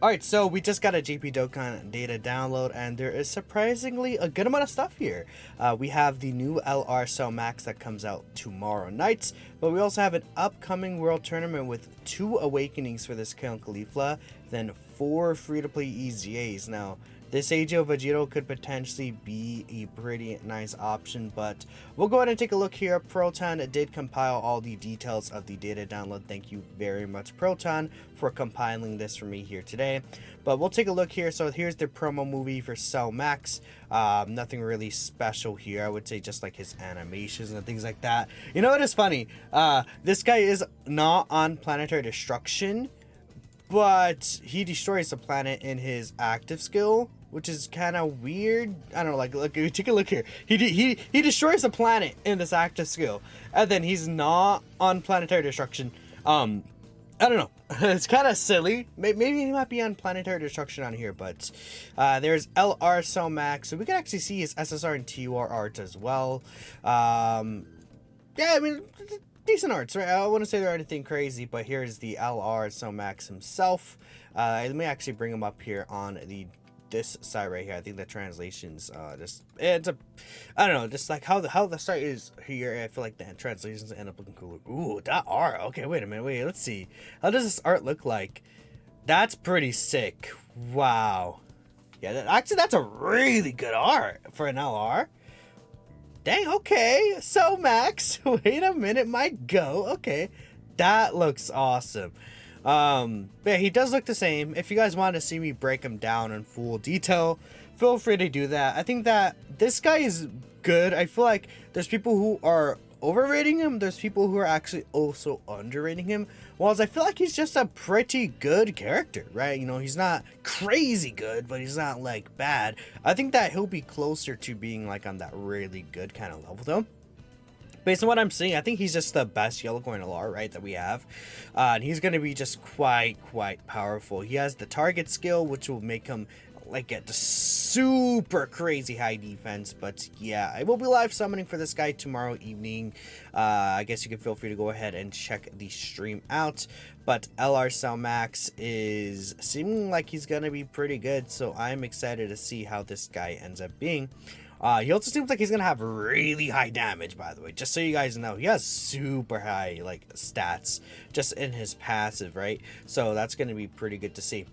Alright, so we just got a GP Dokkan data download, and there is surprisingly a good amount of stuff here. We have the new LR Cell Max that comes out tomorrow night, but we also have an upcoming World Tournament with 2 Awakenings for this Kale and Caulifla, then 4 free-to-play EZAs. Now, this AGL Vegito could potentially be a pretty nice option, but we'll go ahead and take a look here. Proton did compile all the details of the data download. Thank you very much, Proton, for compiling this for me here today. But we'll take a look here. So here's the promo movie for Cell Max. Nothing really special here. I would say just like his animations and things like that. You know what is funny? This guy is not on planetary destruction, but he destroys the planet in his active skill, which is kind of weird. I don't know, like, look, take a look here. He destroys the planet in this active skill, and then he's not on planetary destruction. I don't know. It's kind of silly. Maybe he might be on planetary destruction on here, but there's LR Cell Max, so we can actually see his SSR and TUR art as well. Yeah, I mean, decent arts, right? I wouldn't say they're anything crazy, but here's the LR Cell Max himself. Let me actually bring him up here on this side right here. I think the translations I don't know, just like how the site is here. I feel like the translations end up looking cooler. Ooh, that art. Okay, wait a minute. Wait, let's see. How does this art look like? That's pretty sick. Wow. Yeah, actually, that's a really good art for an LR. Dang, okay. So, Max, wait a minute. My go. Okay. That looks awesome. Yeah, he does look the same. If you guys want to see me break him down in full detail, feel free to do that. I think that this guy is good. I feel like there's people who are overrating him. There's people who are actually also underrating him. Whilst I feel like he's just a pretty good character, right? You know, he's not crazy good, but he's not like bad. I think that he'll be closer to being like on that really good kind of level though. Based on what I'm seeing, I think he's just the best yellow coin LR, right, that we have. And he's going to be just quite powerful. He has the target skill, which will make him like get the super crazy high defense. But yeah, I will be live summoning for this guy tomorrow evening. I guess you can feel free to go ahead and check the stream out. But LR Cell Max is seeming like he's going to be pretty good. So I'm excited to see how this guy ends up being. He also seems like he's gonna have really high damage, by the way, just so you guys know. He has super high like stats just in his passive, right? So that's gonna be pretty good to see.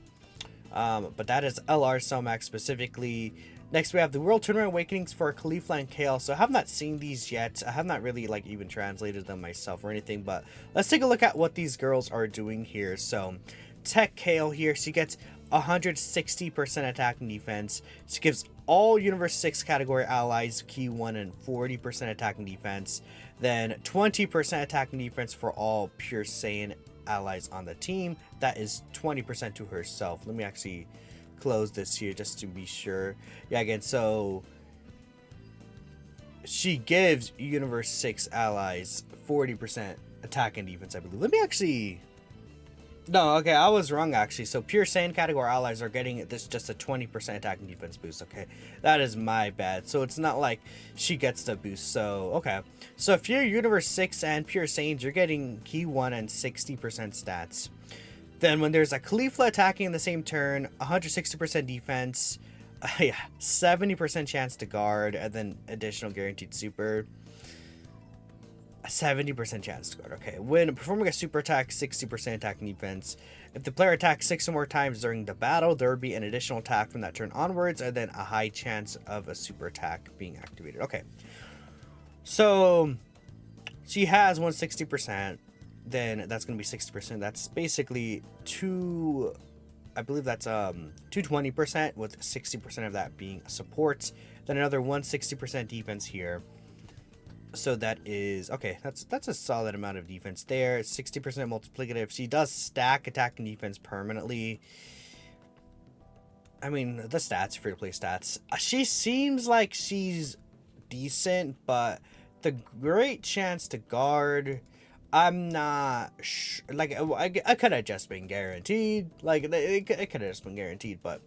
But that is LR Cell Max specifically. Next we have the World Tournament Awakenings for Caulifla and Kale. So I have not seen these yet. I have not really like even translated them myself or anything, but let's take a look at what these girls are doing here. So Tech Kale here, she gets 160% attack and defense. She gives all Universe 6 category allies key 1 and 40% attack and defense. Then 20% attack and defense for all Pure Saiyan allies on the team. That is 20% to herself. Let me actually close this here just to be sure. Yeah, again, so she gives Universe 6 allies 40% attack and defense, I believe. Let me actually... No, okay, I was wrong actually. So Pure Saiyan category allies are getting this just a 20% attack and defense boost. Okay, that is my bad. So it's not like she gets the boost. So okay, so if you're Universe 6 and Pure Saiyans, you're getting key 1 and 60% stats. Then when there's a Caulifla attacking in the same turn, 160% defense, yeah, 70% chance to guard, and then additional guaranteed super. 70% chance to guard. Okay, when performing a super attack, 60% attack and defense. If the player attacks 6 or more times during the battle, there will be an additional attack from that turn onwards, and then a high chance of a super attack being activated. Okay, so she has 160%. Then that's going to be 60%. That's basically I believe that's 220%, with 60% of that being support. Then another 160% defense here. So that is okay. That's a solid amount of defense there. 60% multiplicative. She does stack attack and defense permanently. I mean, the stats, free to play stats. She seems like she's decent, but the great chance to guard, I'm not sure. Like, I could have just been guaranteed. Like, it could have just been guaranteed, but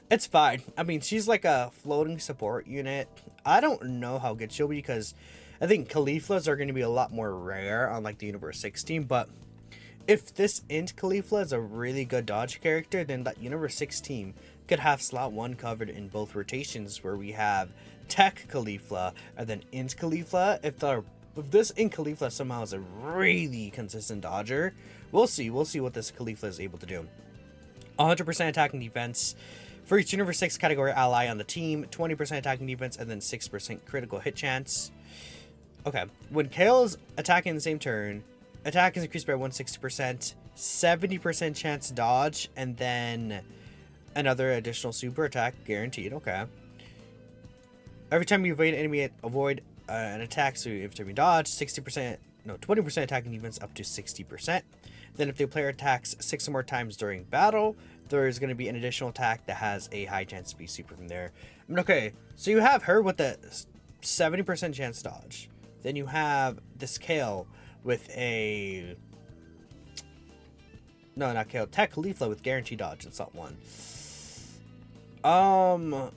it's fine. I mean, she's like a floating support unit. I don't know how good she'll be because I think Cauliflas are going to be a lot more rare on like the Universe 6 team, but if this Int Caulifla is a really good dodge character, then that Universe 6 team could have slot 1 covered in both rotations, where we have Tech Caulifla and then Int Caulifla. If this Int Caulifla somehow is a really consistent dodger, we'll see what this Caulifla is able to do. 100% attacking defense for each Universe 6 category ally on the team, 20% attacking defense, and then 6% critical hit chance. Okay, when Kale is attacking in the same turn, attack is increased by 160%, 70% chance to dodge, and then another additional super attack guaranteed. Okay. Every time you avoid an attack, so every time you dodge, 20% attacking defense up to 60%. Then if the player attacks 6 or more times during battle, there's going to be an additional attack that has a high chance to be super from there. I mean, okay, so you have her with the 70% chance to dodge. Then you have this Kale with a... No, not Kale. Tech Caulifla with guaranteed dodge in slot 1.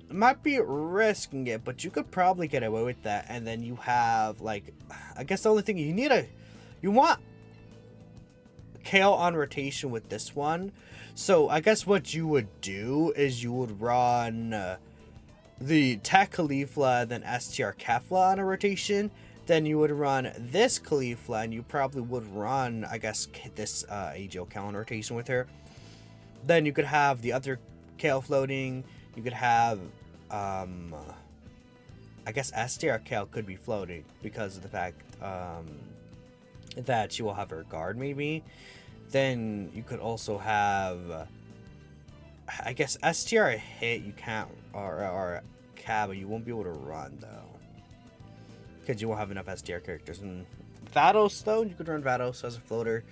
Might be risking it, but you could probably get away with that. And then you have, like... I guess the only thing you want Kale on rotation with this one. So I guess what you would do is you would run the Tech Caulifla, then STR Kefla on a rotation. Then you would run this Caulifla, and you probably would run, I guess, this AGL Kale on rotation with her. Then you could have the other Kale floating. You could have, I guess STR Kale could be floating because of the fact that she will have her guard, maybe. Then you could also have, I guess, STR hit you can't, or Cab, you won't be able to run, though. Because you won't have enough STR characters. And Vados, though, you could run Vados as a floater.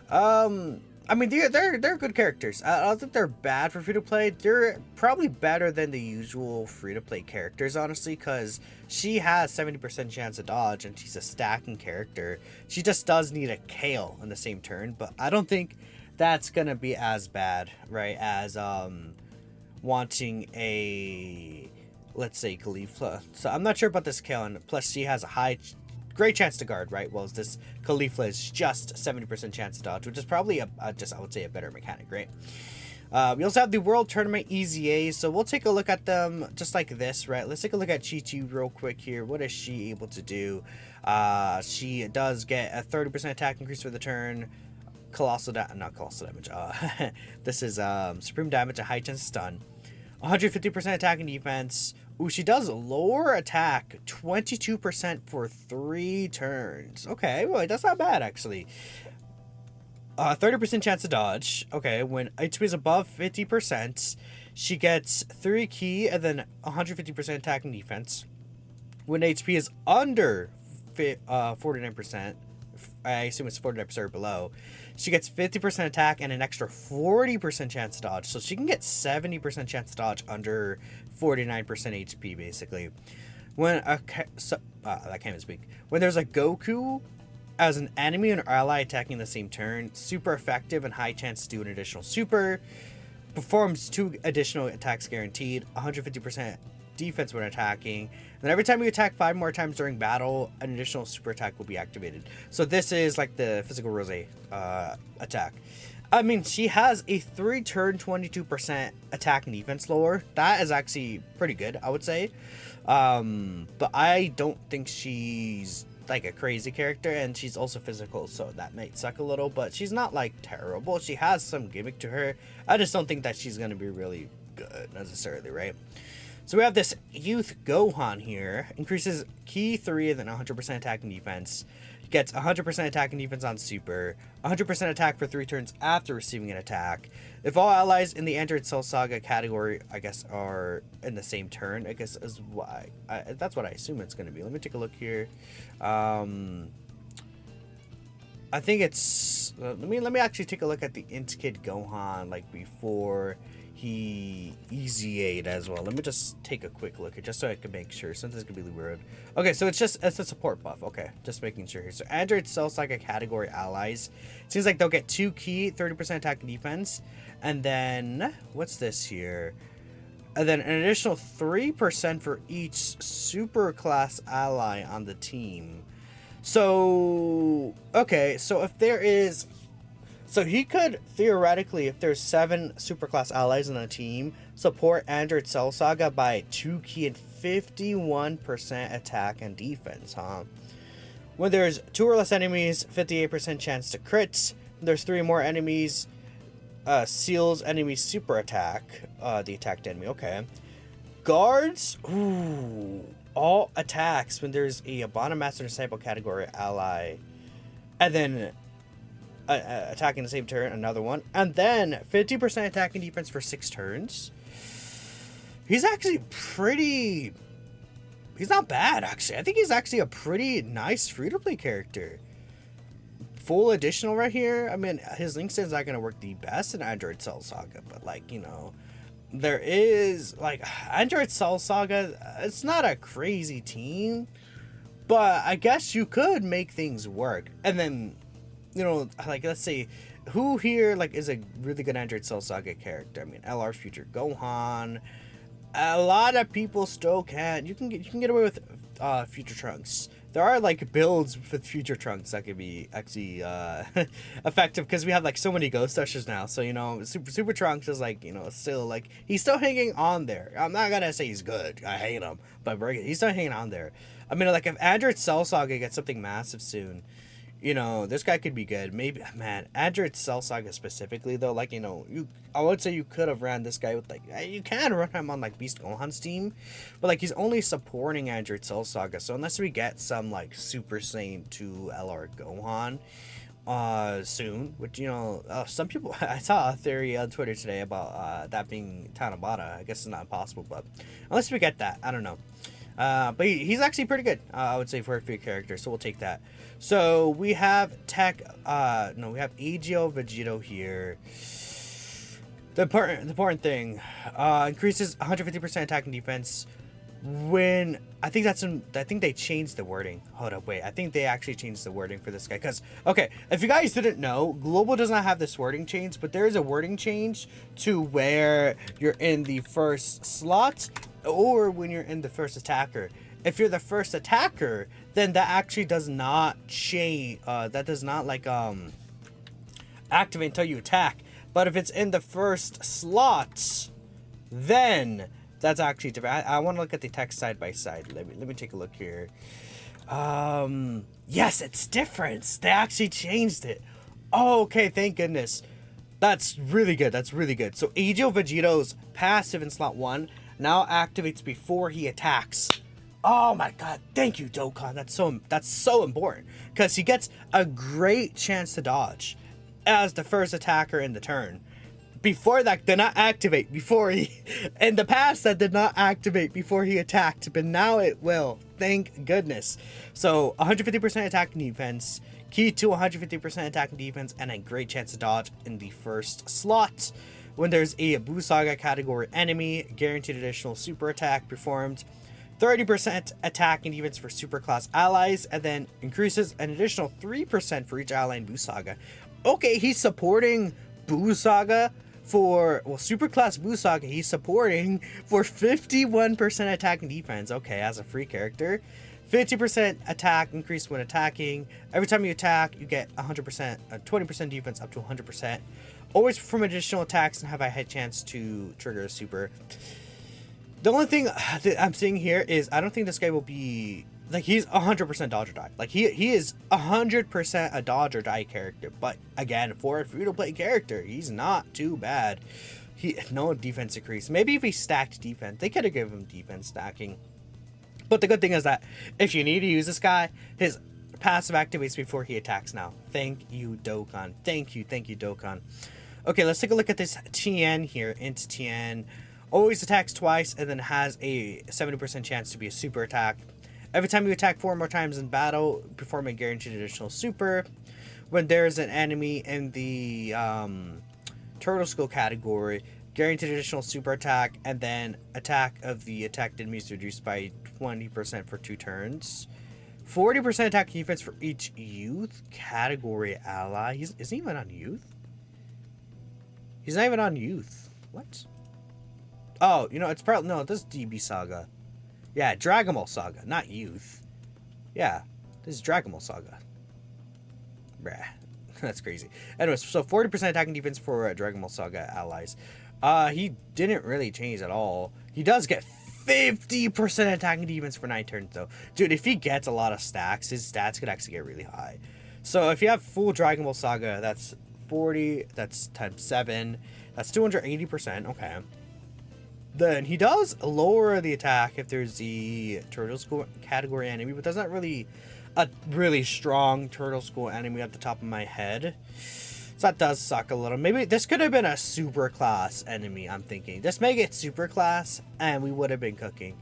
I mean, they're good characters. I don't think they're bad for free-to-play. They're probably better than the usual free-to-play characters, honestly, because she has 70% chance to dodge, and she's a stacking character. She just does need a Kale in the same turn, but I don't think that's going to be as bad, right, as wanting a, let's say, Caulifla. So I'm not sure about this Kale, and plus she has a great chance to guard, right? Well, this Caulifla is just 70% chance to dodge, which is probably I would say a better mechanic, right? We also have the World Tournament EZAs, so we'll take a look at them just like this, right? Let's take a look at Chi-Chi real quick here. What is she able to do? She does get a 30% attack increase for the turn, not colossal damage. This is supreme damage, a high chance to stun, 150% attack and defense. Ooh, she does lower attack 22% for 3 turns. Okay, well, that's not bad, actually. 30% chance to dodge. Okay, when HP is above 50%, she gets 3 key and then 150% attack and defense. When HP is under 49%, I assume it's 49% or below, she gets 50% attack and an extra 40% chance to dodge. So she can get 70% chance to dodge under 49% HP, basically. When I can't even speak. When there's a Goku as an enemy and ally attacking the same turn, super effective and high chance to do an additional super. Performs 2 additional attacks guaranteed, 150% defense when attacking. And every time you attack 5 more times during battle, an additional super attack will be activated. So this is like the physical Rose attack. I mean, she has a 3-turn 22% attack and defense lower. That is actually pretty good, I would say. But I don't think she's like a crazy character, and she's also physical, so that might suck a little, but she's not like terrible. She has some gimmick to her. I just don't think that she's going to be really good necessarily, right? So we have this Youth Gohan here. Increases key 3 and then 100% attack and defense. Gets 100% attack and defense on super. 100% attack for 3 turns after receiving an attack. If all allies in the Android Cell Saga category, I guess, are in the same turn, I guess is why. That's what I assume it's going to be. Let me take a look here. I think it's... let me actually take a look at the Int Kid Gohan, like, before he EZA'd as well. Let me just take a quick look here, just so I can make sure, since it's gonna be really weird. Okay, so it's a support buff. Okay, just making sure here. So Android Cell Saga category allies, seems like they'll get 2 key, 30% attack and defense, and then what's this here? And then an additional 3% for each super class ally on the team. So okay, so if there is So he could theoretically, if there's 7 superclass allies in a team, support Android Cell Saga by 2 key and 51% attack and defense, huh? When there's 2 or less enemies, 58% chance to crit. When there's 3 more enemies, seals enemy super attack, the attacked enemy. Okay. Guards, ooh, all attacks when there's a bottom master disciple category ally, and then attacking the same turn, another one, and then 50% attack and defense for 6 turns. He's actually pretty. He's not bad, actually. I think he's actually a pretty nice free-to-play character. Full additional right here. I mean, his link set's not going to work the best in Android Cell Saga, but, like, you know, there is, like, Android Cell Saga, it's not a crazy team, but I guess you could make things work. And then, you know, like, let's say, who here, like, is a really good Android Cell Saga character? I mean, LR's Future Gohan. A lot of people still can't. You can get away with Future Trunks. There are like builds with Future Trunks that could be actually effective because we have like so many Ghost Ushers now. So you know, Super Trunks is like, you know, still like he's still hanging on there. I'm not gonna say he's good. I hate him, but he's still hanging on there. I mean, like if Android Cell Saga gets something massive soon, you know, this guy could be good. Maybe, man, Android Cell Saga specifically, though, like, you know, I would say you could have ran this guy with, like, you can run him on, like, Beast Gohan's team, but, like, he's only supporting Android Cell Saga, so unless we get some, like, Super Saiyan 2 LR Gohan, soon, which, you know, some people, I saw a theory on Twitter today about, that being Tanabata. I guess it's not possible, but unless we get that, I don't know. But he's actually pretty good, I would say, for a free character, so we'll take that. So we have we have AGL Vegito here. The important thing, increases 150% attack and defense when, I think they changed the wording. Hold up, wait, I think they actually changed the wording for this guy, because, okay, if you guys didn't know, Global does not have this wording change, but there is a wording change to where you're in the first slot, or when you're in the first attacker. If you're the first attacker, then that actually does not change, that does not, like, activate until you attack. But if it's in the first slot, then that's actually different. I want to look at the text side by side. Let me take a look here. Yes, it's different. They actually changed it. Oh, okay, thank goodness. That's really good. That's really good. So AGL Vegito's passive in slot 1 now activates before he attacks. Oh my god, thank you, Dokkan. That's so important, because he gets a great chance to dodge as the first attacker in the turn. Before that did not activate before he, in the past that did not activate before he attacked, but now it will. Thank goodness. So 150% attack and defense, key to 150% attack and defense, and a great chance to dodge in the first slot. When there's a Buu Saga category enemy, guaranteed additional super attack performed. 30% attack and defense for superclass allies, and then increases an additional 3% for each ally in Buu Saga. Okay, he's supporting Buu Saga for, well, superclass Buu Saga, he's supporting for 51% attack and defense. Okay, as a free character. 50% attack increase when attacking. Every time you attack, you get 100%, 20% defense up to 100%. Always perform additional attacks and have a high chance to trigger a super. The only thing that I'm seeing here is I don't think this guy will be, like, he's 100% dodge or die. Like, he is 100% a dodge or die character. But, again, for a free-to-play character, he's not too bad. No defense increase. Maybe if he stacked defense, they could have given him defense stacking. But the good thing is that if you need to use this guy, his passive activates before he attacks now. Thank you, Dokkan. Thank you, Dokkan. Okay, let's take a look at this Tien here. Int Tien. Always attacks twice and then has a 70% chance to be a super attack. Every time you attack 4 more times in battle, perform a guaranteed additional super. When there's an enemy in the Turtle Skull category, guaranteed additional super attack, and then attack of the attacked enemy is reduced by 20% for 2 turns. 40% attack defense for each youth category ally. Is he even on youth? He's not even on youth. What? Oh, you know, it's probably, no, this is DB Saga. Yeah, Dragon Ball Saga, not youth. Yeah, this is Dragon Ball Saga. Bruh. That's crazy. Anyways, so 40% attacking defense for Dragon Ball Saga allies. He didn't really change at all. He does get 50% attacking defense for 9 turns, though. Dude, if he gets a lot of stacks, his stats could actually get really high. So if you have full Dragon Ball Saga, that's 40, that's times 7, that's 280%, okay. Then he does lower the attack if there's the Turtle School category enemy, but that's not really a really strong Turtle School enemy at the top of my head. So that does suck a little. Maybe this could have been a super class enemy, I'm thinking. Just make it super class, and we would have been cooking.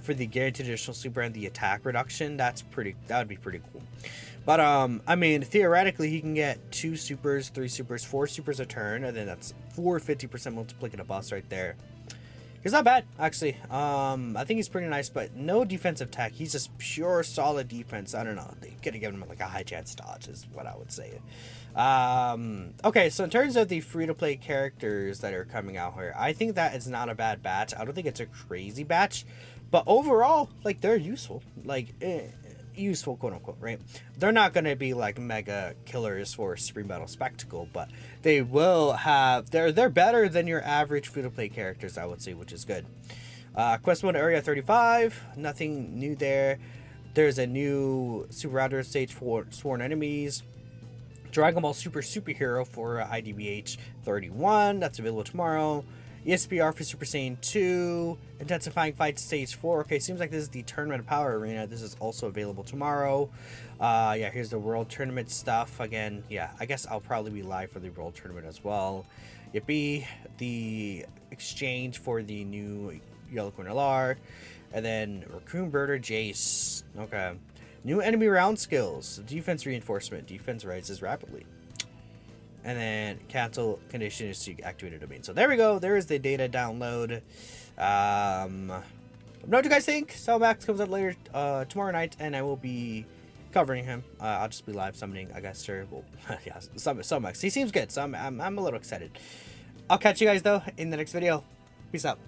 For the guaranteed additional super and the attack reduction, that would be pretty cool. But, I mean, theoretically, he can get 2 supers, 3 supers, 4 supers a turn, and then that's 450% multiplicative buffs right there. He's not bad, actually. I think he's pretty nice, but no defensive tech. He's just pure solid defense. I don't know. They could have given him like a high chance dodge is what I would say. Okay, so in terms of the free-to-play characters that are coming out here, I think that is not a bad batch. I don't think it's a crazy batch, but overall, like, they're useful. Like, useful, quote-unquote, right? They're not going to be like mega killers for Supreme Battle Spectacle, but they will have, they're better than your average free-to-play characters, I would say, which is good. Quest mode Area 35, nothing new there. There's a new Super Router stage for Sworn Enemies. Dragon Ball Super Superhero for IDBH 31, that's available tomorrow. ESPR for Super Saiyan 2, Intensifying Fights Stage 4. Okay, seems like this is the Tournament of Power Arena. This is also available tomorrow. Yeah, here's the World Tournament stuff. Again, yeah, I guess I'll probably be live for the World Tournament as well. Yippee, the exchange for the new Yellow Queen LR. And then Raccoon Birder Jace. Okay. New enemy round skills. Defense reinforcement. Defense rises rapidly. And then cancel condition is to activate a domain. So there we go. There is the data download. What do you guys think? Max comes out later tomorrow night, and I will be covering him. I'll just be live summoning, I guess, sure. Well, yeah, Max. He seems good, so I'm a little excited. I'll catch you guys though in the next video. Peace out.